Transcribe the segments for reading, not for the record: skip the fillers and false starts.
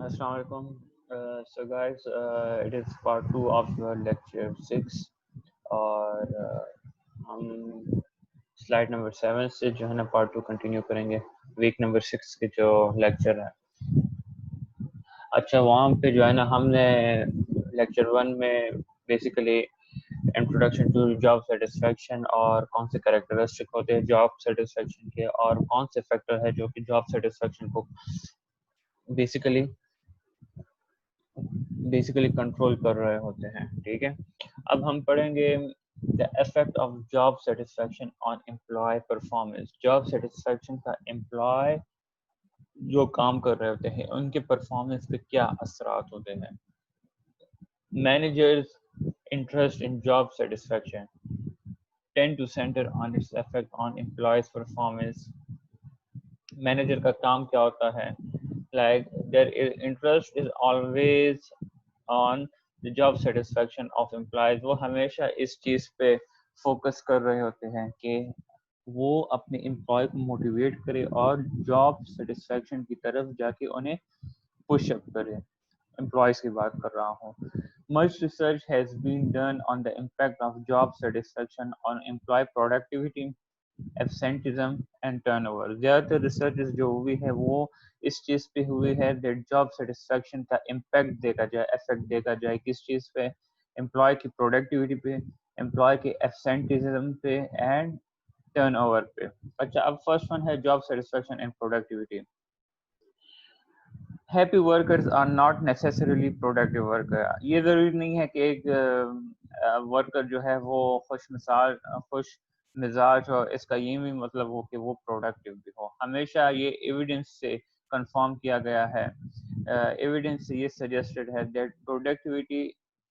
Assalamu alaikum. So guys, it is part 2 of your lecture 6 और हम slide number 7 से जो है ना पार्ट 2 कंटिन्यू करेंगे वीक नंबर 6 के जो लेक्चर है। अच्छा, वहाँ पे जो है ना हमने लेक्चर 1 में basically introduction to job satisfaction और कौन से कैरेक्टरिस्टिक होते हैं जॉब सेटिस्फेक्शन के और कौन से फैक्टर है जो कि जॉब सेटिस्फेक्शन को बेसिकली कंट्रोल कर रहे होते हैं। ठीक है, अब हम पढ़ेंगे the effect of job satisfaction on employee performance. Job satisfaction का एम्प्लॉय जो काम कर रहे होते हैं उनके परफॉर्मेंस पे क्या असरात होते हैं। Managers interest in job satisfaction tend to center on its effect on employees performance। Manager का काम क्या होता है, like their interest is always on the job satisfaction of employees। वो हमेशा इस चीज पे फोकस कर रहे होते हैं कि वो अपने एम्प्लॉय को मोटिवेट करे और जॉब सेटिस्फेक्शन की तरफ जाके उन्हें पुश अप करे। एम्प्लॉयज की बात कर रहा हूँ। Much research has been done on the impact of job satisfaction on employee productivity, absenteeism and turnover. ज़्यादातर रिसर्च जो हुई है वो इस चीज़ पे हुई है दैट जॉब सेटिस्फेक्शन का इम्पैक्ट देखा जाए, इफेक्ट देखा जाए किस चीज़ पे, एम्प्लॉय की प्रोडक्टिविटी पे, एम्प्लॉय के एब्सेंटिज्म पे एंड टर्नओवर पे। अच्छा, अब फर्स्ट वन है job satisfaction and productivity. Happy workers are not necessarily productive worker. ये ज़रूरी नहीं है कि एक वर्कर जो है वो खुश मिजाज हो, इसका ये भी मतलब हो कि वो प्रोडक्टिव भी हो। हमेशा ये एविडेंस से कंफर्म किया गया है, एविडेंस से ये सजेस्टेड है that productivity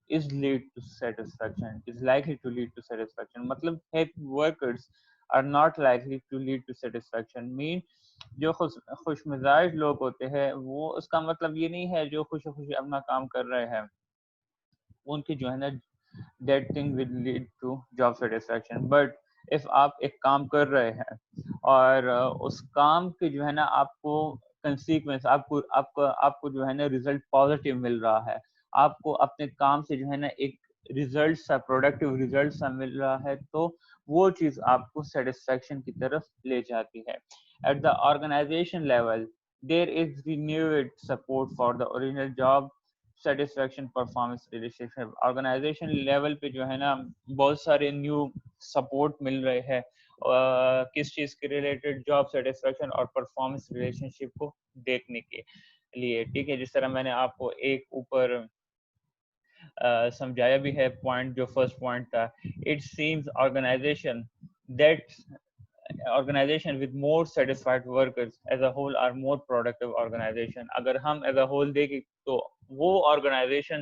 is lead to satisfaction, is likely to lead to satisfaction. मतलब happy workers are not likely to lead to satisfaction mean जो खुश मिजाज लोग होते हैं वो, उसका मतलब ये नहीं है जो खुशी खुशी अपना काम कर रहे हैं उनकी जो है ना that thing will lead to job satisfaction. But if आप एक काम कर रहे हैं और उस काम के जो है ना आपको कंसीक्वेंस, आपको जो है ना रिजल्ट पॉजिटिव मिल रहा है, आपको अपने काम से जो है ना एक रिजल्ट सा, प्रोडक्टिव रिजल्ट सा मिल रहा है, तो वो चीज आपको सेटिस्फेक्शन की तरफ ले जाती है। At the organisation level there is renewed support for the original job satisfaction performance relationship. Organisation level पे जो है ना बहुत सारे न्यू सपोर्ट मिल रहे हैं किस चीज के रिलेटेड, जॉब सेटिस्फेक्शन और परफॉर्मेंस रिलेशनशिप को देखने के लिए। ठीक है, जिस तरह मैंने आपको एक ऊपर समझाया भी है पॉइंट, जो फर्स्ट पॉइंट था, it seems that organization with more satisfied workers as a whole are more productive organization। अगर हम as a whole देखें तो वो organization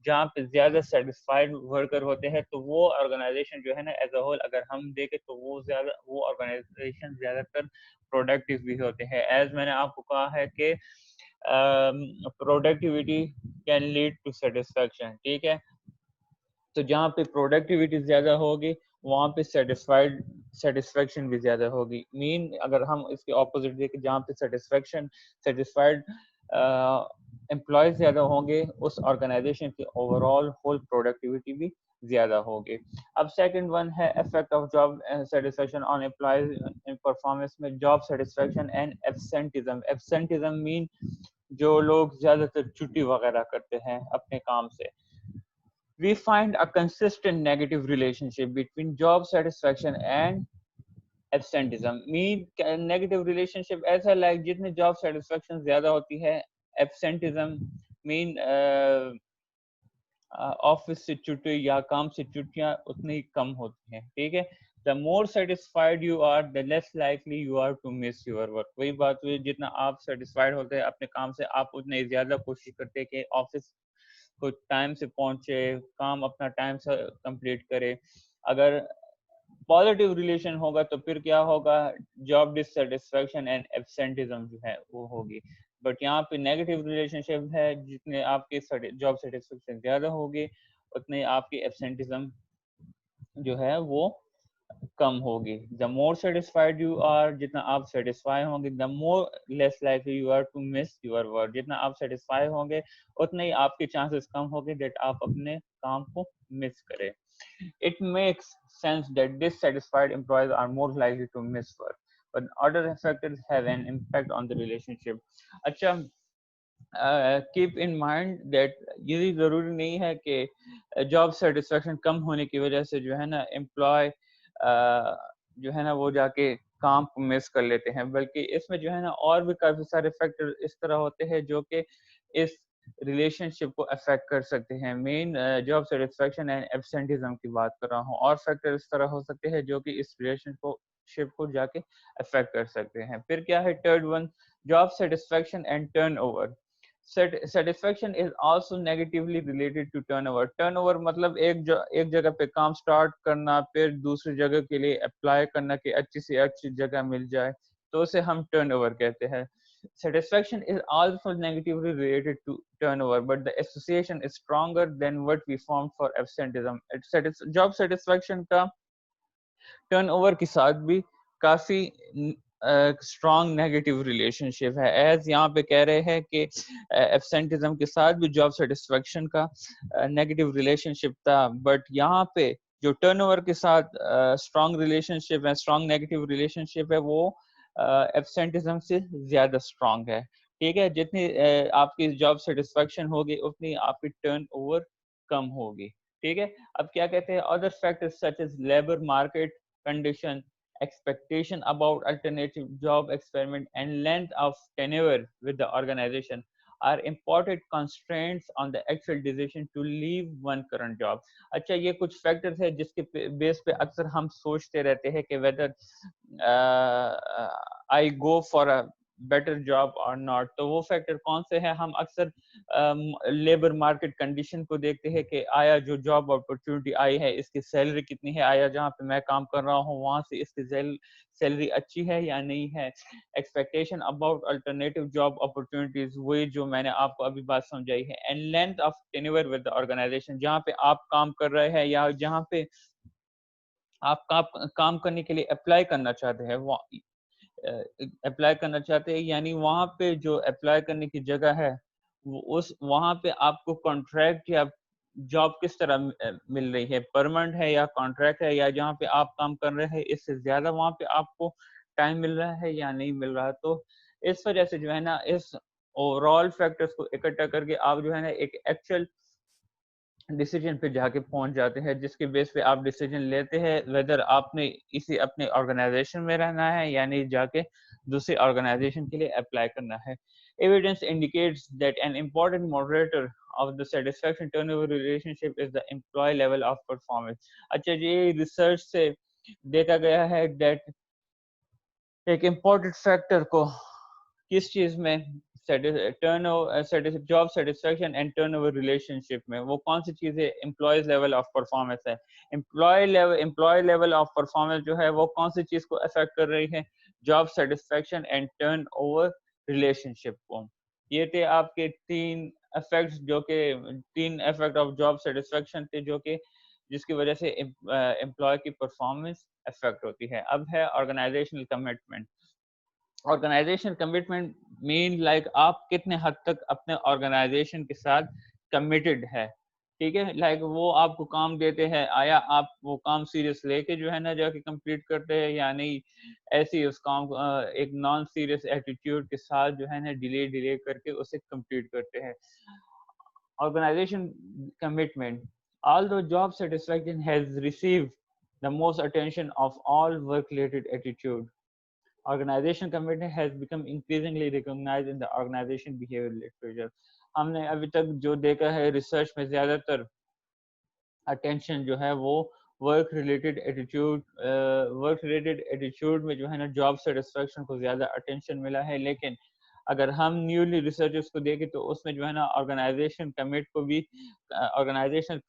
जहाँ पे ज्यादा satisfied worker होते हैं तो वो organization जो है ना as a whole अगर हम देखें तो वो organization ज्यादातर productive भी होते हैं। as मैंने आपको कहा है कि productivity can lead to satisfaction। ठीक है, तो जहाँ पे प्रोडक्टिविटी ज्यादा होगी वहाँ पे सेटिस्फेक्शन भी ज्यादा होगी। मीन अगर हम इसके ऑपोजिट देखें, जहाँ पे सेटिस्फाइड एम्प्लॉय ज्यादा होंगे उस ऑर्गेनाइजेशन की ओवरऑल होल प्रोडक्टिविटी भी ज्यादा होगी। अब सेकंड वन है effect of job satisfaction on employees performance में job satisfaction and absenteeism. Absenteeism mean जो लोग ज्यादातर छुट्टी वगैरह करते हैं अपने काम से। We find a consistent negative relationship between job satisfaction and absenteeism। Mean negative relationship ऐसा लाइक जितने जॉब सेटिस्फेक्शन ज्यादा होती है, एब्सेंटिज्म मीन ऑफिस से छुट्टी या काम से छुट्टियां उतनी ही कम होती हैं। ठीक है, the more satisfied you are the less likely you are to miss your work. वही बात हुई, जितना आप सेटिस्फाइड होते हैं अपने काम से आप उतने ज्यादा कोशिश करते हैं कि ऑफिस को टाइम से पहुंचे, काम अपना टाइम से कंप्लीट करे। अगर पॉजिटिव रिलेशन होगा तो फिर क्या होगा, जॉब डिससेटिस्फेक्शन एंड एब्सेंटिज्म जो है वो होगी। बट यहाँ पे नेगेटिव रिलेशनशिप है, जितने आपके जॉब सेटिस्फेक्शन ज्यादा होगी उतने आपकी एब्सेंटिज्म जो है वो कम होगी। The more satisfied you are, जितना आप सेटिस्फाई होंगे, the more less likely you are to miss your work, जितना आप सेटिस्फाई होंगे उतने ही आपके चांसेस कम होंगे दैट आप अपने काम को मिस करें। It makes sense that dissatisfied employees are more likely to miss work, but other factors have an impact on the relationship. अच्छा, कीप इन माइंड दैट ये ज़रूरी नहीं है कि जॉब सेटिस्फेक्शन कम होने की वजह से जो है ना एम्प्लॉय जो है ना वो जाके काम को मिस कर लेते हैं, बल्कि इसमें जो है ना और भी काफ़ी सारे फैक्टर इस तरह होते हैं जो कि इस रिलेशनशिप को अफेक्ट कर सकते हैं। Main job satisfaction and absenteeism की बात कर रहा हूँ, और फैक्टर इस तरह हो सकते हैं जो कि इस रिलेशनशिप को जाके अफेक्ट कर सकते हैं। फिर क्या है third one, job satisfaction and turnover. Satisfaction is also negatively related to turnover. Turnover मतलब एक जगह पे काम स्टार्ट करना, फिर दूसरी जगह के लिए अप्लाई करना कि अच्छी से अच्छी जगह मिल जाए, तो उसे हम टर्नओवर कहते हैं। Satisfaction is also negatively related to turnover, but the association is stronger than what we found for absenteeism. Job satisfaction का टर्नओवर के साथ भी काफी स्ट्रॉन्ग नेगेटिव रिलेशनशिप है। एज यहाँ पे कह रहे हैं कि एब्सेंटिज्म के साथ भी जॉब सेटिस्फेक्शन का नेगेटिव रिलेशनशिप था, बट यहाँ पे जो टर्नओवर के साथ स्ट्रॉन्ग रिलेशनशिप है, स्ट्रॉन्ग नेगेटिव रिलेशनशिप है, वो एब्सेंटिज्म से ज्यादा स्ट्रॉन्ग है। ठीक है, जितनी आपकी जॉब सेटिस्फेक्शन होगी उतनी आपकी टर्नओवर कम होगी। ठीक है, अब क्या कहते हैं, other factors such as labour market condition, expectation about alternative job experiment, and length of tenure with the organization are important constraints on the actual decision to leave one current job. अच्छा, ये कुछ factors है जिसके base पे अक्सर हम सोचते रहते हैं कि whether I go for a better job और नॉट। तो वो फैक्टर कौन से हैं? हम अक्सर लेबर मार्केट कंडीशन को देखते हैं कि आया जो जॉब अपॉर्चुनिटी आई है इसकी सैलरी कितनी है, आया जहाँ पे मैं काम कर रहा हूँ वहां से इसकी सैलरी अच्छी है या नहीं है। Expectation about alternative job opportunities, वही जो मैंने आपको अभी बात समझाई है। And length of tenure with the organisation, जहाँ पे आप काम कर रहे हैं या जहाँ पे आप काम करने के लिए अप्लाई करना चाहते हैं, वो अप्लाई करना चाहते हैं, यानी वहाँ पे जो अप्लाई करने की जगह है वो उस वहाँ पे आपको कॉन्ट्रैक्ट या जॉब किस तरह मिल रही है, परमानेंट है या कॉन्ट्रैक्ट है, या जहाँ पे आप काम कर रहे हैं इससे ज्यादा वहाँ पे आपको टाइम मिल रहा है या नहीं मिल रहा। तो इस वजह से जो है ना इस ओवरऑल फैक्टर्स को इकट्ठा करके आप जो है ना एक एक्चुअल डिसीजन पे जाके पहुंच जाते हैं, जिसके बेस पे आप डिसीजन लेते हैं वेदर आपने इसी अपने ऑर्गेनाइजेशन में रहना है या नहीं जाके दूसरे ऑर्गेनाइजेशन के लिए अप्लाई करना है। Evidence indicates that an important moderator of the satisfaction turnover relationship is the employee level of performance। अच्छा, ये रिसर्च से देखा गया है that एक इम्पोर्टेंट फैक्टर को किस चीज में, job satisfaction and turnover relationship में, वो कौन सी चीज है? एम्प्लॉयज लेवल ऑफ परफॉर्मेंस है। एम्प्लॉय लेवल ऑफ परफॉर्मेंस जो है वो कौन सी चीज को अफेक्ट कर रही है? Job satisfaction and turnover relationship को। ये थे आपके तीन इफेक्ट ऑफ जॉब सेटिस्फेक्शन थे जो कि जिसकी वजह से एम्प्लॉय की परफॉर्मेंस अफेक्ट होती है। अब है organisational commitment. Organisation commitment mean like आप कितने हद तक अपने ऑर्गेनाइजेशन के साथ कमिटेड है। ठीक है, लाइक वो आपको काम देते हैं, आया आप वो काम सीरियस लेके जो है ना जाके कंप्लीट करते हैं या नहीं, ऐसे ही उस काम को एक नॉन सीरियस एटीट्यूड के साथ जो है ना डिले डिले करके उसे कंप्लीट करते हैं। organization commitment. Although job satisfaction has received the most attention of all work-related attitude, organization commitment has become increasingly recognized in the organization behavior literature। हमने अभी तक जो देखा है रिसर्च में ज्यादातर अटेंशन जो है वो वर्क रिलेटेड एटीट्यूड में जो है ना जॉब सेटिस्फेक्शन को ज्यादा अटेंशन मिला है। लेकिन अगर हम न्यूली रिसर्चर्स को देखें तो उसमें जो है ना ऑर्गेनाइजेशन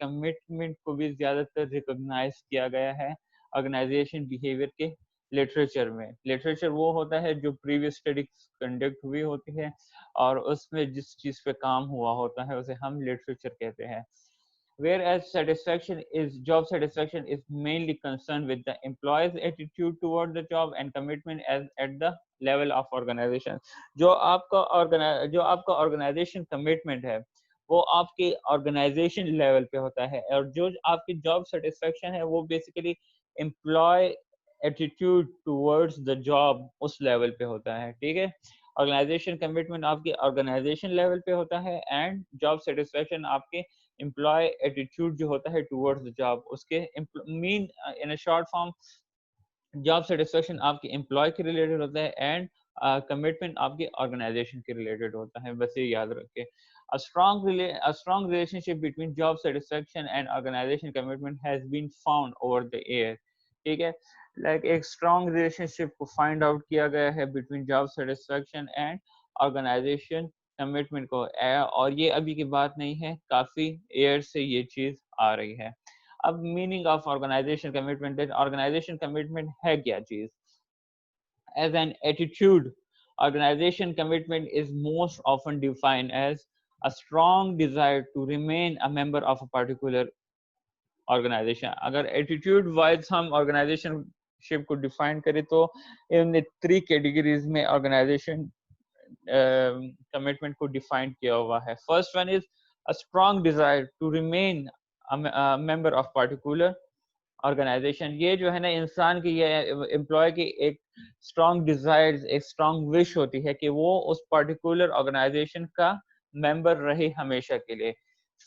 कमिटमेंट को भी ज्यादातर रिकॉग्नाइज किया गया है ऑर्गेनाइजेशन बिहेवियर के लिटरेचर में। लिटरेचर वो होता है जो प्रीवियस स्टडी कंडक्ट हुई होती है और उसमें जिस चीज पे काम हुआ होता है उसे हम लिटरेचर कहते हैं। whereas job satisfaction is mainly concerned with the employee's attitude toward the job and commitment as at the level of organization. जो आपका ऑर्गेनाइजेशन कमिटमेंट है वो आपके ऑर्गेनाइजेशन लेवल पे होता है, और जो आपकी जॉब सेटिस्फेक्शन है वो basically employee attitude towards the job उस लेवल पे होता है, ठीक है। ऑर्गेनाइजेशन कमिटमेंट आपके ऑर्गेनाइजेशन लेवल पे होता है, एंड जॉब सेटिस्फेक्शन आपके एम्प्लॉय एटीट्यूड जो होता है टुवर्ड्स द जॉब उसके mean in a short form, job satisfaction आपके एम्प्लॉय के रिलेटेड होता है, एंड कमिटमेंट आपके ऑर्गेनाइजेशन के रिलेटेड होता है, बस ये याद रखें। A strong relationship between job satisfaction and organization commitment has been found over the year, ठीक है। एक स्ट्रॉन्ग रिलेशनशिप को फाइंड आउट किया गया है between job satisfaction and organisation commitment को, और ये अभी की बात नहीं है, काफी ईयर से ये चीज आ रही है। अब मीनिंग ऑफ ऑर्गेनाइजेशन कमिटमेंट है क्या चीज? As an attitude, organization commitment is most often defined as a strong desire to remain a member of a particular organization. अगर attitude wise हम organization शिप को डिफाइन करें तो इन 3 कैटेगरीज में ऑर्गेनाइजेशन कमिटमेंट को डिफाइन किया हुआ है। First one is a strong desire to remain a member of particular organisation. ये जो है ना इंसान की, ये एम्प्लॉय की एक स्ट्रॉन्ग डिजायर, एक स्ट्रॉन्ग विश होती है कि वो उस पर्टिकुलर ऑर्गेनाइजेशन का मेंबर रहे हमेशा के लिए।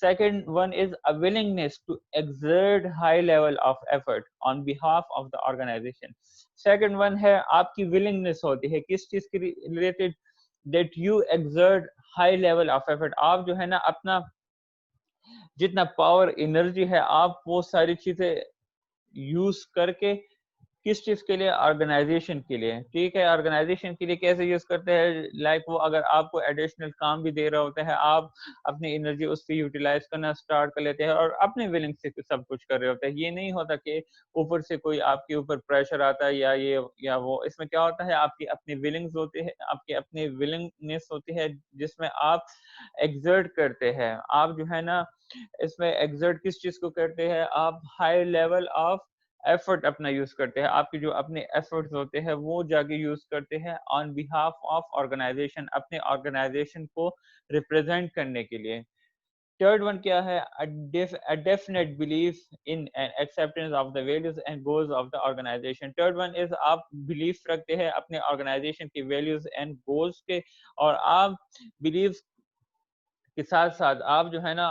Second one is a willingness to exert high level of effort on behalf of the organization. Second one है आपकी willingness होती है किस चीज के related, that you exert high level of effort। आप जो है ना अपना जितना पावर एनर्जी है आप वो सारी चीजें यूज करके किस चीज के लिए? ऑर्गेनाइजेशन के लिए, ठीक है। ऑर्गेनाइजेशन के लिए कैसे यूज करते हैं? लाइक वो अगर आपको एडिशनल काम भी दे रहा होता है, आप अपनी एनर्जी उस पर यूटिलाइज करना स्टार्ट कर लेते हैं और अपने विलिंग से सब कुछ कर रहे होते हैं। ये नहीं होता कि ऊपर से कोई आपके ऊपर प्रेशर आता है या ये या वो। इसमें क्या होता है, आपकी अपनी विलिंग्स होती है, आपकी अपनी विलिंगनेस होती है जिसमें आप एग्जर्ट करते हैं। आप जो है ना इसमें एग्जर्ट किस चीज को करते हैं? आप हाई लेवल ऑफ एफर्ट अपना यूज करते हैं, आपके जो अपने एफर्ट्स होते हैं वो जाके यूज करते हैं ऑन बिहाफ ऑफ ऑर्गेनाइजेशन, अपने ऑर्गेनाइजेशन को रिप्रेजेंट करने के लिए। थर्ड वन क्या है? a definite belief in and acceptance of the values and goals of the organization। Third one is आप बिलीफ रखते हैं अपने ऑर्गेनाइजेशन के वैल्यूज एंड गोल्स के, और आप बिलीव के साथ साथ आप जो है ना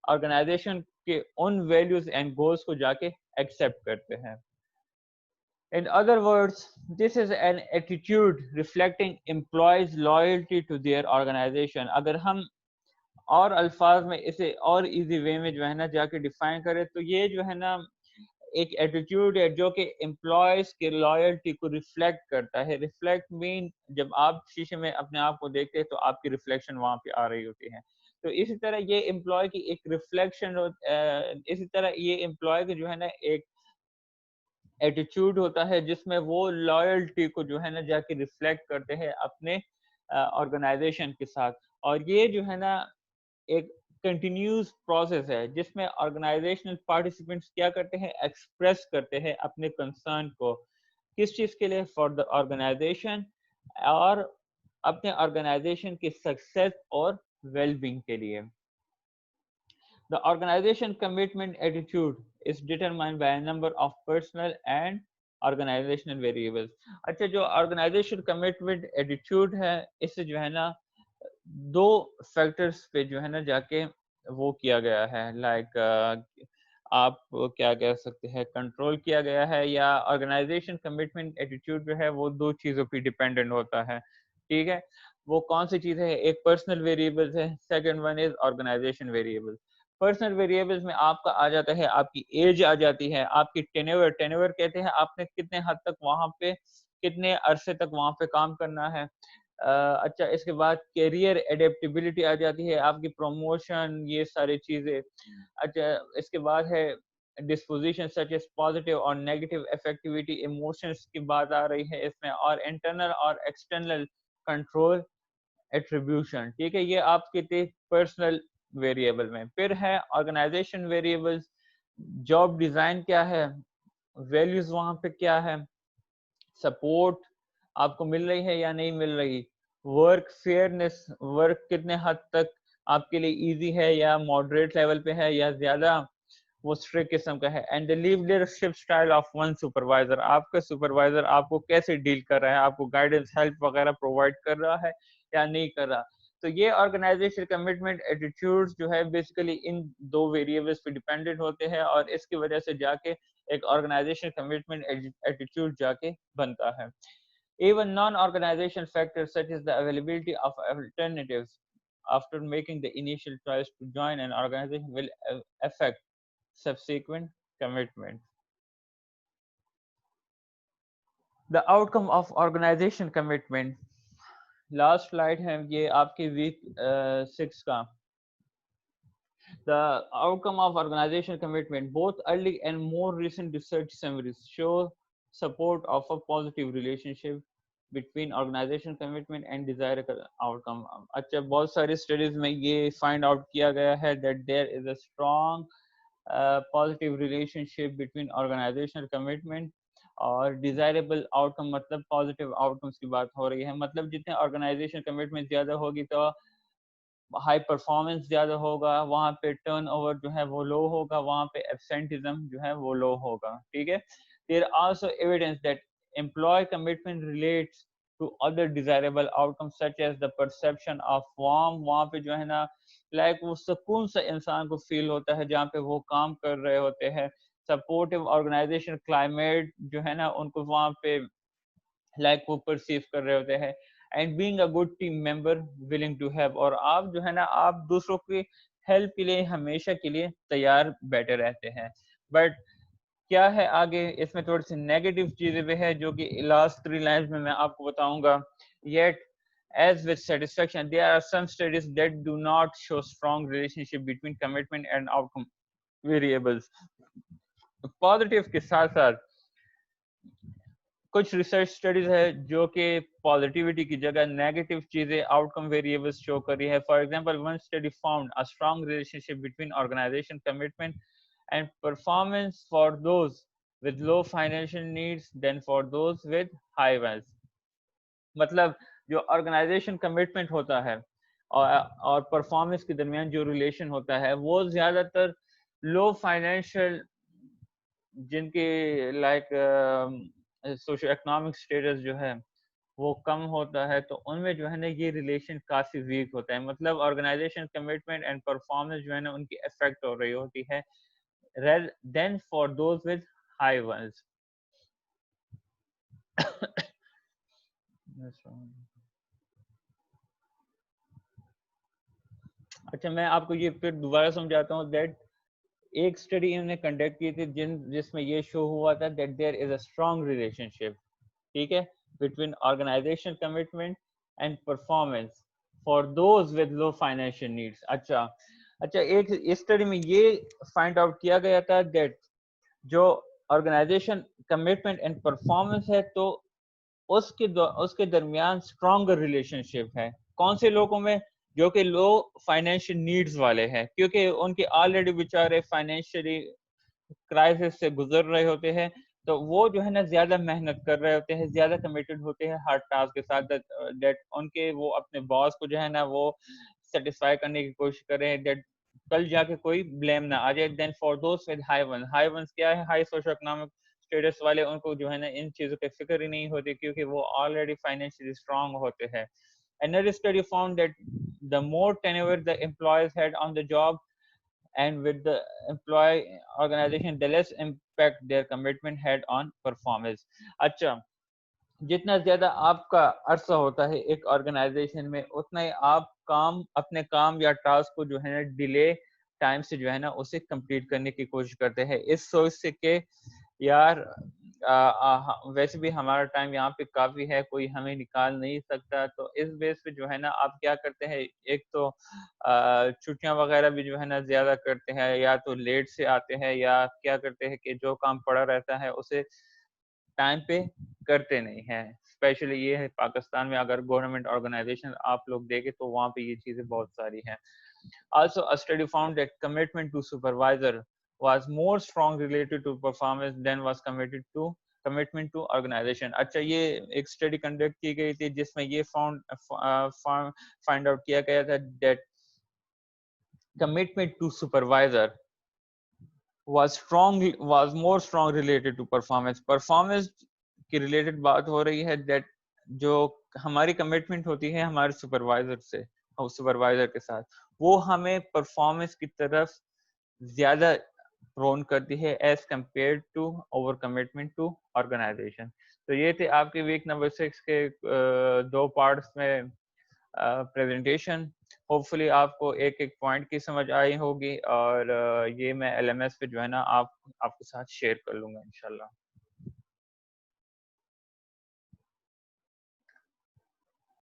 ऑर्गेनाइजेशन के उन वैल्यूज एंड गोल्स को जाके एक्सेप्ट करते हैं। In other words, this is an attitude reflecting employees' loyalty to their organization। अगर हम और अल्फाज में इसे और इजी वे में जो है ना जाके डिफाइन करें तो ये जो है ना एक एटीट्यूड है जो कि एम्प्लॉयज के लॉयल्टी को रिफ्लेक्ट करता है। रिफ्लेक्ट मीन जब आप शीशे में अपने आप को देखते हैं तो आपकी रिफ्लेक्शन वहां पे आ रही होती है। तो इसी तरह ये एम्प्लॉय की एक रिफ्लेक्शन, इसी तरह ये एम्प्लॉय की जो है ना एक एटीट्यूड होता है जिसमें वो लॉयल्टी को जो है ना जाके रिफ्लेक्ट करते हैं अपने ऑर्गेनाइजेशन के साथ। और ये जो है ना एक कंटिन्यूस प्रोसेस है जिसमें ऑर्गेनाइजेशनल पार्टिसिपेंट्स क्या करते हैं? एक्सप्रेस करते हैं अपने कंसर्न को किस चीज के लिए? फॉर द ऑर्गेनाइजेशन, और अपने ऑर्गेनाइजेशन की सक्सेस और वेलबींग के लिए। The organization commitment attitude is determined by a number of personal and organizational variables। अच्छा, जो organization commitment attitude है इससे जो है ना 2 फैक्टर्स पे जो है ना जाके वो किया गया है, आप क्या कह सकते हैं, कंट्रोल किया गया है। या ऑर्गेनाइजेशन कमिटमेंट एटीट्यूड जो है वो 2 चीजों पे डिपेंडेंट होता है, ठीक है। वो कौन सी चीज है? एक पर्सनल वेरिएबल्स है, second one is organisation variable. Personal variables में आपका आ जाता है, आपकी एज आ जाती है, आपकी टेन्योर, टेन्योर कहते हैं आपने कितने हद तक वहां पे, कितने अरसे तक वहां पे काम करना है। अच्छा, इसके बाद कैरियर एडेप्टेबिलिटी आ जाती है, आपकी प्रमोशन, ये सारी चीजें। अच्छा, इसके बाद है डिस्पोजिशन सच एज पॉजिटिव और नेगेटिव इफेक्टिविटी, इमोशंस की बात आ रही है इसमें, और इंटरनल और एक्सटर्नल कंट्रोल एट्रीब्यूशन, ठीक है। ये आपके थे पर्सनल वेरिएबल में। फिर है ऑर्गेनाइजेशन वेरिएबल्स, जॉब डिजाइन क्या है, वैल्यूज वहां पे क्या है, सपोर्ट आपको मिल रही है या नहीं मिल रही, वर्क फेयरनेस, वर्क कितने हद तक आपके लिए इजी है या मॉडरेट लेवल पे है या ज्यादा वो स्ट्रिक्ट किस्म का है, and the leadership style of one supervisor, आपका सुपरवाइजर आपको कैसे डील कर रहा है, आपको गाइडेंस हेल्प वगैरह प्रोवाइड कर रहा है या नहीं कर रहा। तो ये ऑर्गेनाइजेशन कमिटमेंट एटीट्यूड्स जो है बेसिकली इन दो वेरिएबल्स पे डिपेंडेंट होते हैं और इसकी वजह से जाके एक ऑर्गेनाइजेशन कमिटमेंट एटीट्यूड जाके बनता है। Even non-organizational factors such as the availability of alternatives after making the initial choice to join an organization will affect subsequent commitment. The outcome of organization commitment, last slide है ये आपके week 6 का। The outcome of organizational commitment, both early and more recent research summaries show support of a positive relationship between organizational commitment and desired outcome. अच्छा, बहुत सारी studies में ये find out किया गया है that there is a strong positive relationship between organizational commitment और desirable outcome, मतलब पॉजिटिव आउटकम्स की बात हो रही है। मतलब जितने ऑर्गेनाइजेशन कमिटमेंट ज्यादा होगी तो हाई परफॉर्मेंस ज्यादा होगा, वहां पे टर्नओवर जो है वो लो होगा, वहां पे एब्सेंटिज्म जो है वो लो होगा। ठीक है, there also evidence that employee commitment relates to other desirable outcome such as the perception of warm, वहां पे जो है ना लाइक वो सुकून सा इंसान को फील होता है जहाँ पे वो काम कर रहे होते हैं। सपोर्टिव ऑर्गेनाइजेशन क्लाइमेट जो है ना उनको वहां पे लाइक वो परसीव कर रहे होते हैं, and being a good team member willing to help, और आप जो है ना आप दूसरों की हेल्प के लिए हमेशा के लिए तैयार बैठे रहते हैं। बट क्या है आगे इसमें थोड़ी सी नेगेटिव चीजें भी है जो कि लास्ट 3 लाइन्स में मैं आपको बताऊंगा। Yet as with satisfaction there are some studies that do not show strong relationship between commitment and outcome variables। Positive के साथ साथ कुछ रिसर्च स्टडीज है जो कि पॉजिटिविटी की जगह नेगेटिव चीजें आउटकम वेरिएबल्स शो कर रही है। For example one study found a strong relationship between organisation commitment and performance for those with low financial needs than for those with high ones। मतलब जो ऑर्गेनाइजेशन कमिटमेंट होता है और performance के दरमियान जो रिलेशन होता है वो ज्यादातर लो फाइनेंशियल, जिनके लाइक सोशो इकोनॉमिक स्टेटस जो है वो कम होता है, तो उनमें जो है ना ये रिलेशन काफी वीक होता है। मतलब ऑर्गेनाइजेशन कमिटमेंट एंड परफॉर्मेंस जो है ना उनकी इफेक्ट हो रही होती है rather than for those with high ones। अच्छा, मैं आपको ये फिर दोबारा समझाता हूँ दैट एक स्टडी इन्होंने कंडक्ट की थी जिसमें ये शो हुआ था that there is a strong relationship, ठीक है, between organisation commitment and performance for those with low financial needs. अच्छा अच्छा, एक इस स्टडी में ये फाइंड आउट किया गया था दैट जो ऑर्गेनाइजेशन कमिटमेंट एंड परफॉर्मेंस है तो उसके दरमियान स्ट्रॉन्गर रिलेशनशिप है। कौन से लोगों में? जो कि लो फाइनेंशियल नीड्स वाले हैं, क्योंकि उनके ऑलरेडी बेचारे फाइनेंशियली क्राइसिस से गुजर रहे होते हैं, तो वो जो है ना ज्यादा मेहनत कर रहे होते हैं, ज्यादा कमिटेड होते हैं हर टास्क के साथ, दैट उनके वो अपने बॉस को जो है ना वो सेटिस्फाई करने की कोशिश करें, दैट कल जाके कोई ब्लेम ना आ जाए। Then for those with high ones क्या है, हाई सोशो इकोनॉमिक स्टेटस वाले, उनको जो है ना इन चीजों की फिक्र ही नहीं होती क्योंकि वो ऑलरेडी फाइनेंशियली स्ट्रांग होते हैं। Another study found that the more tenure the employees had on the job and with the employee organization, the less impact their commitment had on performance। अच्छा, जितना ज्यादा आपका अरसा होता है एक ऑर्गेनाइजेशन में उतना ही आप अपने काम या टास्क को जो है ना डिले टाइम से जो है ना उसे कंप्लीट करने की कोशिश करते हैं, इस सोच से कि यार वैसे भी हमारा टाइम यहाँ पे काफी है, कोई हमें निकाल नहीं सकता। तो इस बेस पे जो है ना आप क्या करते हैं, एक तो छुट्टियां वगैरह भी जो है ना ज्यादा करते हैं, या तो लेट से आते हैं, या क्या करते हैं कि जो काम पड़ा रहता है उसे टाइम पे करते नहीं हैं। स्पेशली ये है पाकिस्तान में, अगर गवर्नमेंट ऑर्गेनाइजेशन आप लोग देखें तो वहाँ पे ये चीज़ें बहुत सारी हैं। Also, a study found that commitment to supervisor was more strong related to performance than was commitment to organization. अच्छा, ये एक स्टडी कंडक्ट की गई थी जिसमें ये फाइंड आउट किया गया था that commitment to supervisor was more strong related to performance की रिलेटेड बात हो रही है, that जो हमारी कमिटमेंट होती है हमारे सुपरवाइजर से और सुपरवाइजर के साथ, वो हमें परफॉर्मेंस की तरफ ज्यादा प्रोन करती है as compare to over commitment to organisation. तो ये थे आपके वीक नंबर 6 के दो पार्ट्स में प्रेजेंटेशन। होपफुली आपको एक एक पॉइंट की समझ आई होगी, और ये मैं LMS पे जो है ना आपके साथ शेयर कर लूंगा इंशाल्लाह।